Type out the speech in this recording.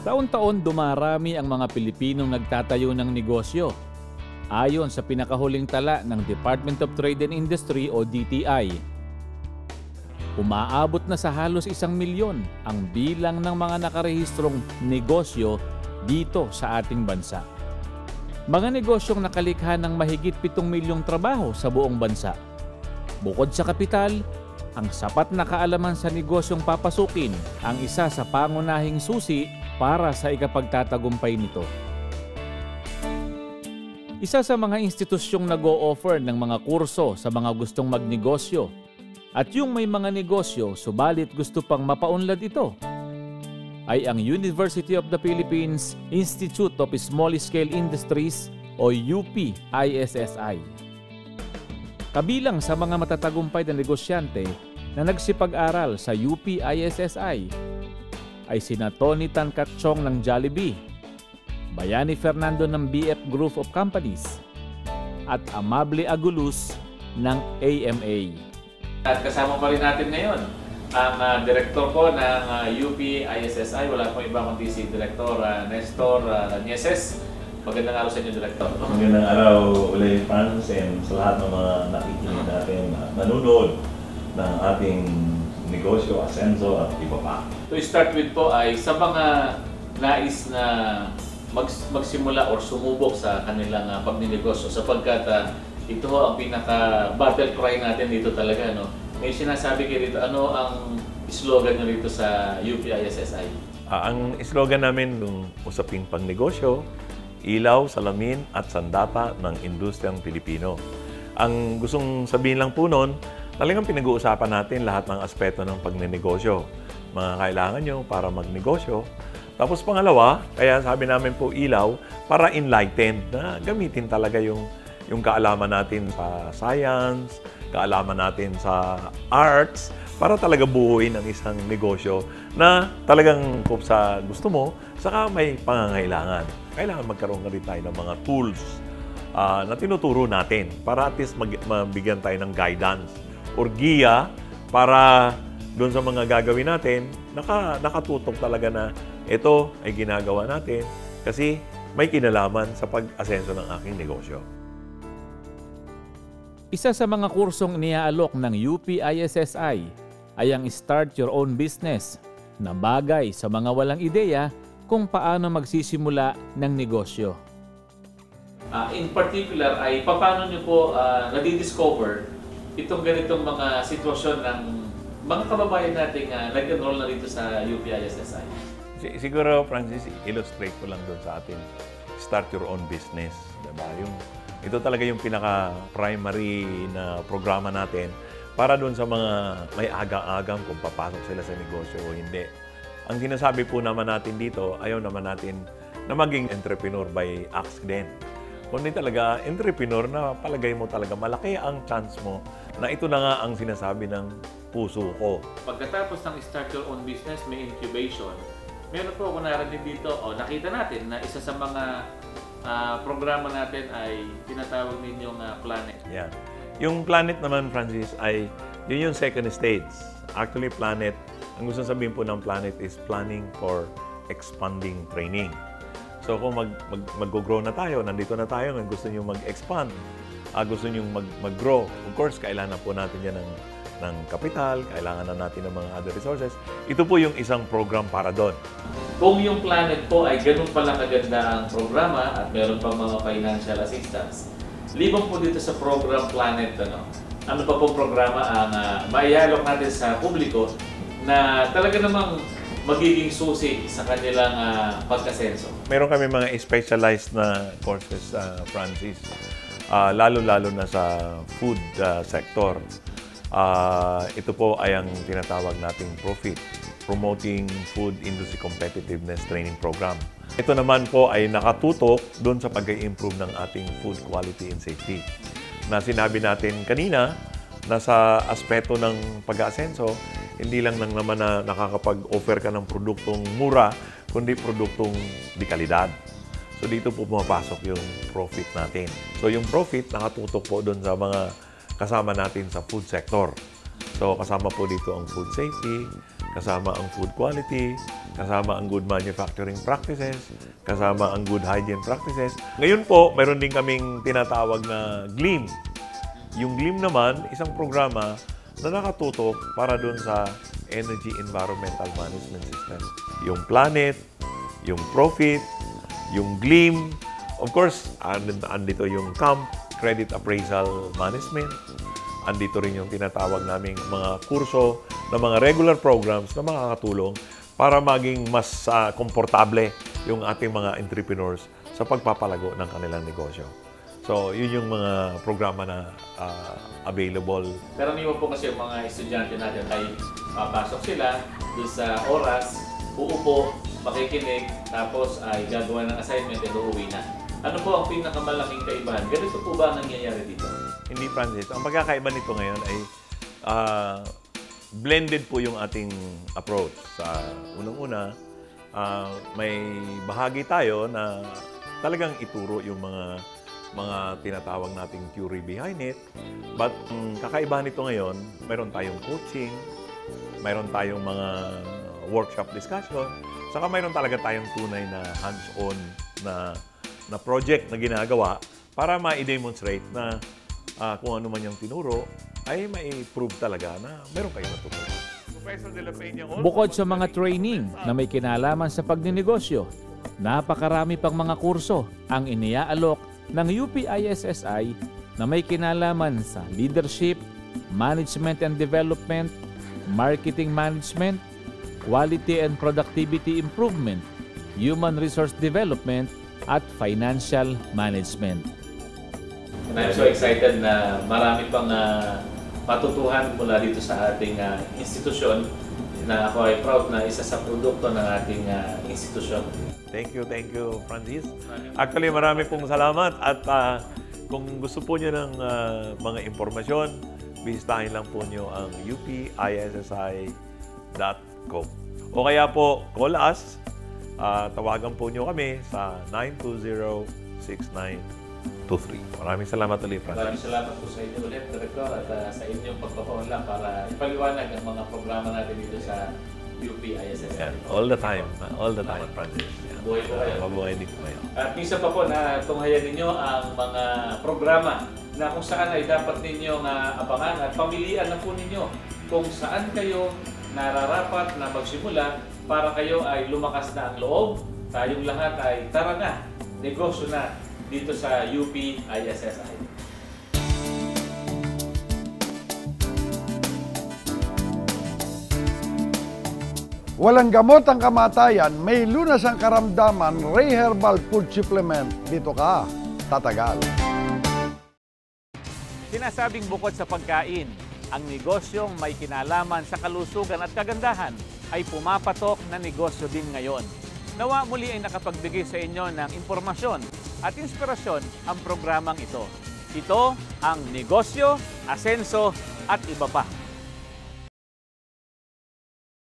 Taon-taon dumarami ang mga Pilipinong nagtatayo ng negosyo. Ayon sa pinakahuling tala ng Department of Trade and Industry o DTI, umaabot na sa halos 1,000,000 ang bilang ng mga nakarehistrong negosyo dito sa ating bansa. Mga negosyong nakalikha ng mahigit 7,000,000 trabaho sa buong bansa. Bukod sa kapital, ang sapat na kaalaman sa negosyong papasukin ang isa sa pangunahing susi para sa ikapagtatagumpay nito. Isa sa mga institusyong nag-o-offer ng mga kurso sa mga gustong magnegosyo at yung may mga negosyo subalit gusto pang mapaunlad ito ay ang University of the Philippines Institute of Small Scale Industries o UP-ISSI. Kabilang sa mga matatagumpay na negosyante na nagsipag-aral sa UP-ISSI ay sina Tony Tan Katchong ng Jollibee, Bayani Fernando ng BF Group of Companies, at Amable Agulus ng AMA. At kasama pa rin natin ngayon ang direktor po ng UP-ISSI. Wala pong iba kundi si Director Nestor Nieses. Magandang araw sa inyo, Director. Magandang araw ulit, Franz, and sa lahat ng mga nakikinig natin at nanonood ng ating negosyo, asenso at iba pa. To start with po ay sa mga nais na magsimula or sumubok sa kanilang pagninegosyo sapagkat ito ho ang pinaka-battle cry natin dito talaga. No? May sinasabi kayo dito, ano ang slogan nyo dito sa UP-ISSI? Ang slogan namin nung usaping pangnegosyo, ilaw, salamin at sandata ng industriyang Pilipino. Ang gustong sabihin lang po nun, talagang pinag-uusapan natin lahat ng aspeto ng pagnenegosyo. Mga kailangan nyo para magnegosyo. Tapos pangalawa, kaya sabi namin po ilaw, para enlightened na gamitin talaga yung kaalaman natin sa science, kaalaman natin sa arts, para talaga buuin ang isang negosyo na talagang kung sa gusto mo, saka may pangangailangan. Kailangan magkaroon na rin tayo ng mga tools na tinuturo natin para at least mabigyan tayo ng guidance or giya para doon sa mga gagawin natin, nakatutok talaga na ito ay ginagawa natin kasi may kinalaman sa pag-asenso ng aking negosyo. Isa sa mga kursong iniaalok ng UP-ISSI ay ang Start Your Own Business na bagay sa mga walang ideya kung paano magsisimula ng negosyo. In particular ay paano nyo po nadidiscover itong ganitong mga sitwasyon ng mga kababayan nating nag-enroll na rito sa UP-ISSI? Siguro, Francis, illustrate ko lang doon sa atin. Start your own business. Diba? Ito talaga yung pinaka-primary na programa natin para doon sa mga may agang-agang kung papasok sila sa negosyo o hindi. Ang sinasabi po naman natin dito, ayaw naman natin na maging entrepreneur by accident. Kundi talaga, entrepreneur na palagay mo talaga malaki ang chance mo na ito na nga ang sinasabi ng puso ko. Pagkatapos ng Start Your Own Business, may incubation. Meron po ako narinig dito, nakita natin na isa sa mga programa natin ay tinatawag ninyong Planet. Yeah. Yung Planet naman, Francis, ay yun yung second stage. Actually, Planet, ang gusto sabihin po ng Planet is planning for expanding training. So kung mag-grow na tayo, nandito na tayo, gusto nyo mag-expand, gusto nyo mag-grow, of course, kailangan po natin yan ng kapital, kailangan na natin ng mga other resources. Ito po yung isang program para doon. Kung yung Planet po ay ganun palang kaganda ang programa at meron pang mga financial assistance, libang po dito sa program Planet, ano pa po programa ang maialok natin sa publiko na talaga namang magiging susi sa kanilang pag-asenso? Meron kami mga specialized na courses, Francis, lalo-lalo na sa food sector. Ito po ay ang tinatawag nating PROFIT, Promoting Food Industry Competitiveness Training Program. Ito naman po ay nakatutok doon sa pag-i-improve ng ating food quality and safety. Na sinabi natin kanina na sa aspeto ng pag-aasenso, hindi lang naman na nakakapag-offer ka ng produktong mura, kundi produktong di kalidad. So dito po pumapasok yung profit natin. So yung profit nakatutok po doon sa mga kasama natin sa food sector. So kasama po dito ang food safety, kasama ang food quality, kasama ang good manufacturing practices, kasama ang good hygiene practices. Ngayon po, mayroon din kaming tinatawag na GLEAM. Yung GLEAM naman, isang programa na nakatutok para doon sa Energy Environmental Management System. Yung Planet, yung Profit, yung GLEAM, of course, andito yung CAMP, Credit Appraisal Management. Andito rin yung tinatawag naming mga kurso na mga regular programs na makakatulong para maging mas komportable yung ating mga entrepreneurs sa pagpapalago ng kanilang negosyo. So, yun yung mga programa na available. Karaniwan po kasi yung mga estudyante natin ay papasok sila doon sa oras, uupo, makikinig, tapos ay gagawa ng assignment at uuwi na. Ano po ang pinakamalaking kaibahan? Ganito po ba ang nangyayari dito? Hindi, Francis. Ang pagkakaiba nito ngayon ay blended po yung ating approach. Sa unang-una, may bahagi tayo na talagang ituro yung mga tinatawag nating theory behind it. But kakaibahan nito ngayon, mayroon tayong coaching, mayroon tayong mga workshop discussion, saka mayroon talaga tayong tunay na hands-on na project na ginagawa para ma-demonstrate na kung ano man yung tinuro, ay mai-prove talaga na meron kayong natutunan. Bukod sa mga training na may kinalaman sa pagninegosyo, napakarami pang mga kurso ang iniaalok ng UP-ISSI na may kinalaman sa leadership, management and development, marketing management, quality and productivity improvement, human resource development, at financial management. And I'm so excited na marami pang matutuhan mula dito sa ating institusyon na ako ay proud na isa sa produkto ng ating institusyon. Thank you, Francis. Actually, marami pong salamat at kung gusto po nyo ng mga impormasyon, bisitahin lang po nyo ang upissi.com. O kaya po, call us. Tawagan po nyo kami sa 920-6923. Maraming salamat ulit, Francis. Maraming salamat po sa inyo ulit, Director, at sa inyong pagpapaunlak para ipaliwanag ang mga programa natin dito sa UP-ISSI. Yeah, all the time, Francis. Yeah. Buhay po kayo. Mabuhay din po kayo. At minsan pa po na tunghayan ninyo ang mga programa na kung saan ay dapat ninyong abangan at pamilian na po ninyo kung saan kayo nararapat na magsimula para kayo ay lumakas na ang loob. Tayong lahat ay tara na, negosyo na dito sa UP-ISSI. Walang gamot ang kamatayan, may lunas ang karamdaman, Ray Herbal Food Supplement. Dito ka, tatagal. Sinasabing bukod sa pagkain, ang negosyong may kinalaman sa kalusugan at kagandahan ay pumapatok na negosyo din ngayon. Nawa muli ay nakapagbigay sa inyo ng impormasyon at inspirasyon ang programang ito. Ito ang negosyo, asenso at iba pa.